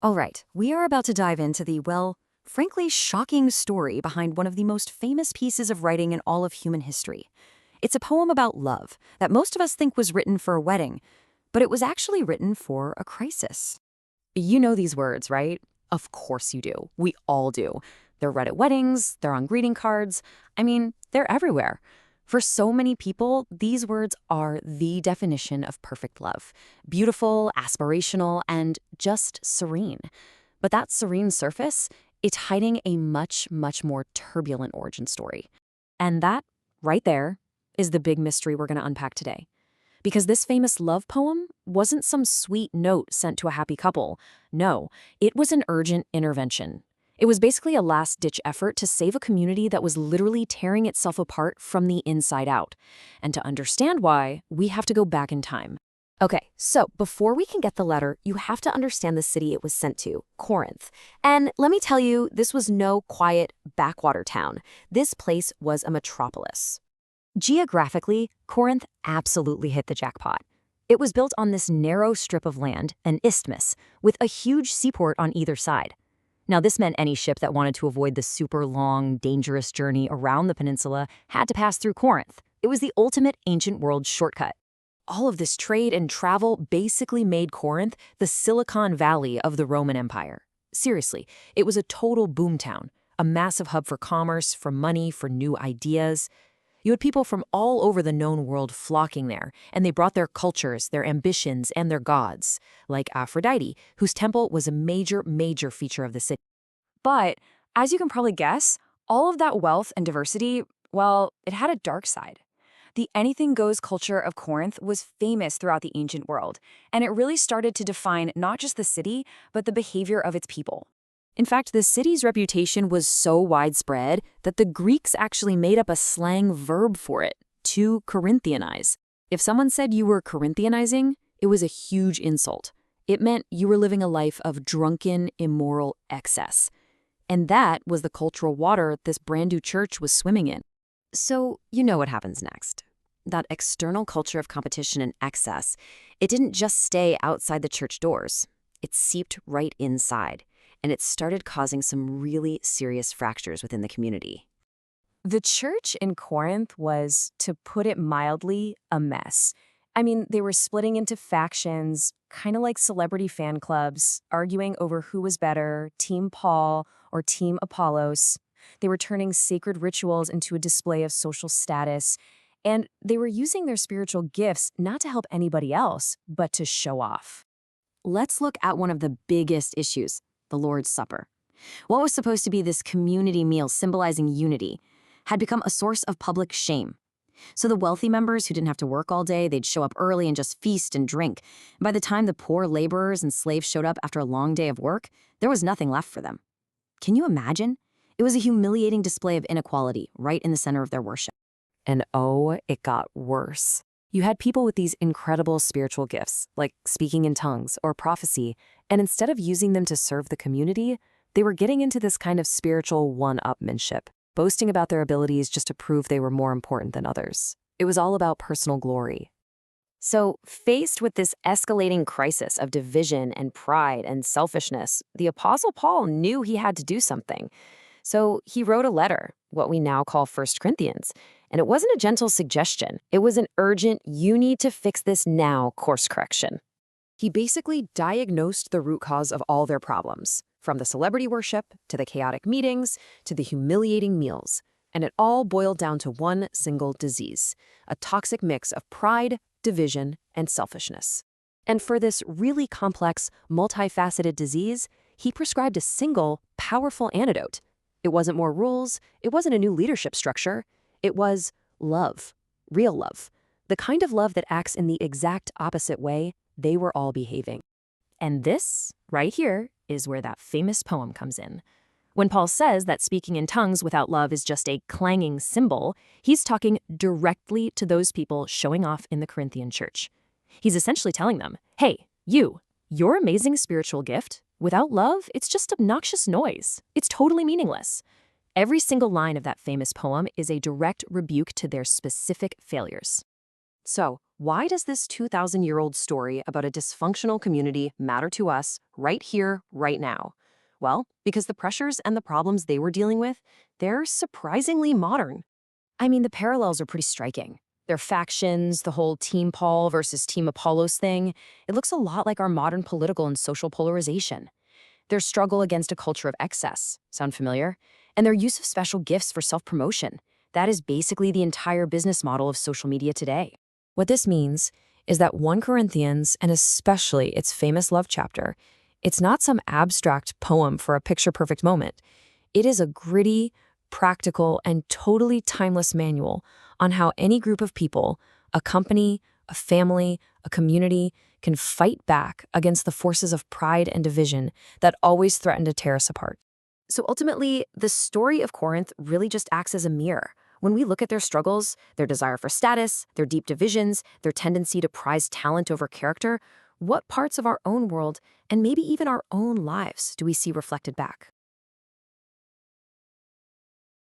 All right, we are about to dive into the, well, frankly shocking story behind one of the most famous pieces of writing in all of human history. It's a poem about love that most of us think was written for a wedding, but it was actually written for a crisis. You know these words, right? Of course you do. We all do. They're read at weddings, they're on greeting cards. I mean, they're everywhere. For so many people, these words are the definition of perfect love. Beautiful, aspirational, and just serene. But that serene surface, it's hiding a much, much more turbulent origin story. And that, right there, is the big mystery we're going to unpack today. Because this famous love poem wasn't some sweet note sent to a happy couple. No, it was an urgent intervention. It was basically a last-ditch effort to save a community that was literally tearing itself apart from the inside out. And to understand why, we have to go back in time. Okay, so before we can get the letter, you have to understand the city it was sent to, Corinth. And let me tell you, this was no quiet backwater town. This place was a metropolis. Geographically, Corinth absolutely hit the jackpot. It was built on this narrow strip of land, an isthmus, with a huge seaport on either side. Now, this meant any ship that wanted to avoid the super long, dangerous journey around the peninsula had to pass through Corinth. It was the ultimate ancient world shortcut. All of this trade and travel basically made Corinth the Silicon Valley of the Roman Empire. Seriously, it was a total boomtown, a massive hub for commerce, for money, for new ideas. You had people from all over the known world flocking there, and they brought their cultures, their ambitions, and their gods, like Aphrodite, whose temple was a major, major feature of the city. But, as you can probably guess, all of that wealth and diversity, well, it had a dark side. The anything-goes culture of Corinth was famous throughout the ancient world, and it really started to define not just the city, but the behavior of its people. In fact, the city's reputation was so widespread that the Greeks actually made up a slang verb for it, to Corinthianize. If someone said you were Corinthianizing, it was a huge insult. It meant you were living a life of drunken, immoral excess. And that was the cultural water this brand new church was swimming in. So, you know what happens next. That external culture of competition and excess, it didn't just stay outside the church doors. It seeped right inside, and it started causing some really serious fractures within the community. The church in Corinth was, to put it mildly, a mess. I mean, they were splitting into factions, kind of like celebrity fan clubs, arguing over who was better, Team Paul or Team Apollos. They were turning sacred rituals into a display of social status, and they were using their spiritual gifts not to help anybody else, but to show off. Let's look at one of the biggest issues, the Lord's Supper. What was supposed to be this community meal symbolizing unity had become a source of public shame. So the wealthy members who didn't have to work all day, they'd show up early and just feast and drink. And by the time the poor laborers and slaves showed up after a long day of work, there was nothing left for them. Can you imagine? It was a humiliating display of inequality right in the center of their worship. And oh, it got worse. You had people with these incredible spiritual gifts, like speaking in tongues or prophecy, and instead of using them to serve the community, they were getting into this kind of spiritual one-upmanship, boasting about their abilities just to prove they were more important than others. It was all about personal glory. So, faced with this escalating crisis of division and pride and selfishness, the Apostle Paul knew he had to do something. So he wrote a letter, what we now call 1 Corinthians. And it wasn't a gentle suggestion. It was an urgent, you need to fix this now course correction. He basically diagnosed the root cause of all their problems, from the celebrity worship to the chaotic meetings to the humiliating meals. And it all boiled down to one single disease, a toxic mix of pride, division, and selfishness. And for this really complex, multifaceted disease, he prescribed a single, powerful antidote. It wasn't more rules, it wasn't a new leadership structure. It was love, real love, the kind of love that acts in the exact opposite way they were all behaving. And this, right here, is where that famous poem comes in. When Paul says that speaking in tongues without love is just a clanging cymbal, he's talking directly to those people showing off in the Corinthian church. He's essentially telling them, hey, your amazing spiritual gift, without love, it's just obnoxious noise. It's totally meaningless. Every single line of that famous poem is a direct rebuke to their specific failures. So, Why does this 2,000-year-old story about a dysfunctional community matter to us right here, right now? Well, because the pressures and the problems they were dealing with, they're surprisingly modern. I mean, the parallels are pretty striking. Their factions, the whole Team Paul versus Team Apollos thing, it looks a lot like our modern political and social polarization. Their struggle against a culture of excess, sound familiar? And their use of special gifts for self-promotion. That is basically the entire business model of social media today. What this means is that 1 Corinthians, and especially its famous love chapter, it's not some abstract poem for a picture-perfect moment. It is a gritty, practical, and totally timeless manual on how any group of people, a company, a family, a community, can fight back against the forces of pride and division that always threaten to tear us apart. So ultimately, the story of Corinth really just acts as a mirror. When we look at their struggles, their desire for status, their deep divisions, their tendency to prize talent over character, what parts of our own world, and maybe even our own lives, do we see reflected back?